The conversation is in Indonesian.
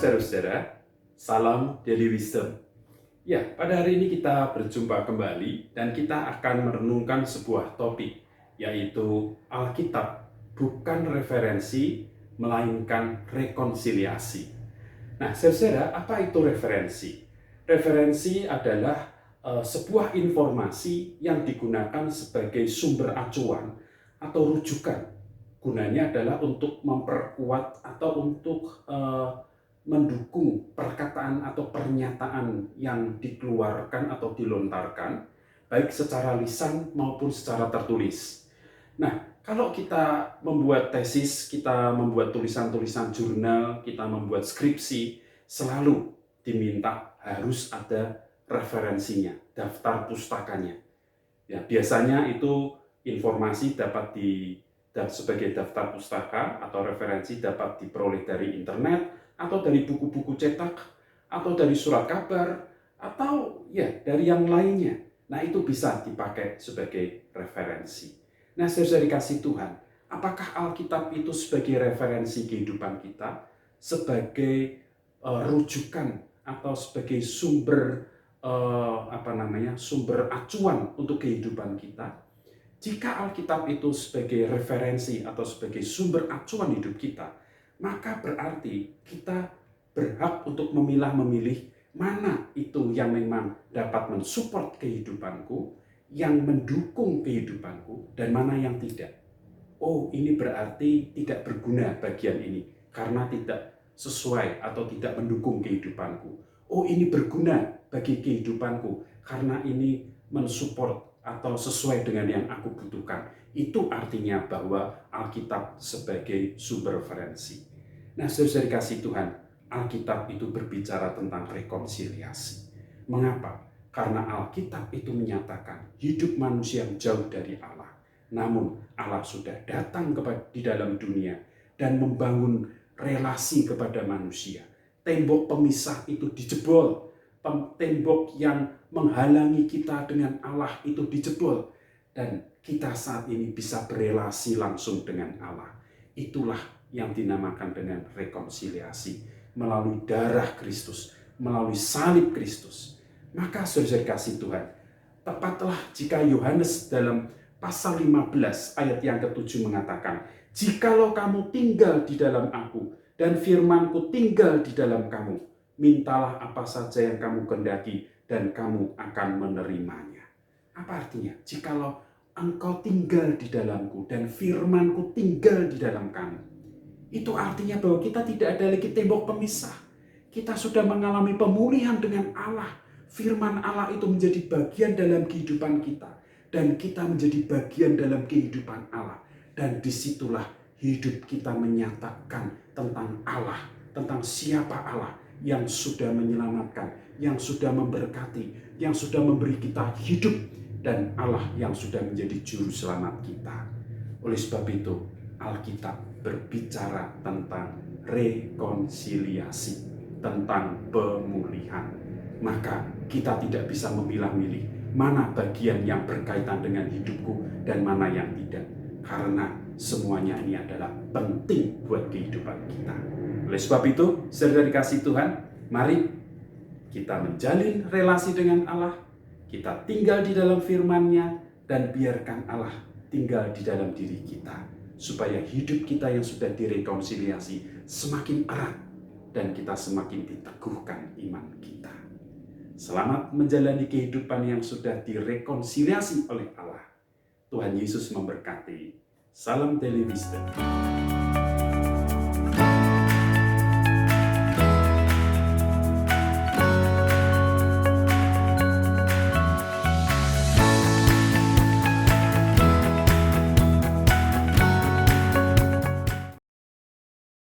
saudara-saudara, salam Daily Wisdom. Ya, pada hari ini kita berjumpa kembali dan kita akan merenungkan sebuah topik, yaitu Alkitab bukan referensi, melainkan rekonsiliasi. Nah, saudara, apa itu referensi? Referensi adalah sebuah informasi yang digunakan sebagai sumber acuan atau rujukan. Gunanya adalah untuk memperkuat atau untuk mendukung perkataan atau pernyataan yang dikeluarkan atau dilontarkan, baik secara lisan maupun secara tertulis. Nah, kalau kita membuat tesis, kita membuat tulisan-tulisan jurnal, kita membuat skripsi, selalu diminta harus ada referensinya, daftar pustakanya. Ya, biasanya itu informasi dapat sebagai daftar pustaka atau referensi dapat diperoleh dari internet atau dari buku-buku cetak atau dari surat kabar atau ya dari yang lainnya. Nah, itu bisa dipakai sebagai referensi. Nah, saudara dikasih Tuhan, apakah Alkitab itu sebagai referensi kehidupan kita, sebagai rujukan atau sebagai sumber sumber acuan untuk kehidupan kita? Jika Alkitab itu sebagai referensi atau sebagai sumber acuan hidup kita, maka berarti kita berhak untuk memilah-memilih mana itu yang memang dapat mensupport kehidupanku, yang mendukung kehidupanku, dan mana yang tidak. Oh, ini berarti tidak berguna bagian ini, karena tidak sesuai atau tidak mendukung kehidupanku. Oh, ini berguna bagi kehidupanku, karena ini mensupport atau sesuai dengan yang aku butuhkan. Itu artinya bahwa Alkitab sebagai sumber referensi. Nah, saudara dikasih Tuhan, Alkitab itu berbicara tentang rekonsiliasi. Mengapa? Karena Alkitab itu menyatakan hidup manusia yang jauh dari Allah. Namun Allah sudah datang di dalam dunia dan membangun relasi kepada manusia. Tembok pemisah itu dijebol. Tembok yang menghalangi kita dengan Allah itu dijebol, dan kita saat ini bisa berelasi langsung dengan Allah. Itulah yang dinamakan dengan rekonsiliasi melalui darah Kristus, melalui salib Kristus. Maka saudara kasih Tuhan, tepatlah jika Yohanes dalam pasal 15 ayat yang ke-7 mengatakan, "Jikalau kamu tinggal di dalam aku dan firman-Ku tinggal di dalam kamu, mintalah apa saja yang kamu kehendaki dan kamu akan menerimanya." Apa artinya? Jikalau engkau tinggal di dalamku dan firman-Ku tinggal di dalam kamu. Itu artinya bahwa kita tidak ada lagi tembok pemisah. Kita sudah mengalami pemulihan dengan Allah. Firman Allah itu menjadi bagian dalam kehidupan kita. Dan kita menjadi bagian dalam kehidupan Allah. Dan disitulah hidup kita menyatakan tentang Allah. Tentang siapa Allah yang sudah menyelamatkan, yang sudah memberkati, yang sudah memberi kita hidup, dan Allah yang sudah menjadi juru selamat kita. Oleh sebab itu, Alkitab berbicara tentang rekonsiliasi, tentang pemulihan. Maka kita tidak bisa memilah-milih mana bagian yang berkaitan dengan hidupku dan mana yang tidak. Karena semuanya ini adalah penting buat kehidupan kita. Oleh sebab itu, saudara dikasih Tuhan, mari kita menjalin relasi dengan Allah, kita tinggal di dalam firman-Nya, dan biarkan Allah tinggal di dalam diri kita, supaya hidup kita yang sudah direkonsiliasi semakin erat, dan kita semakin diteguhkan iman kita. Selamat menjalani kehidupan yang sudah direkonsiliasi oleh Allah. Tuhan Yesus memberkati. Salam Daily Wisdom.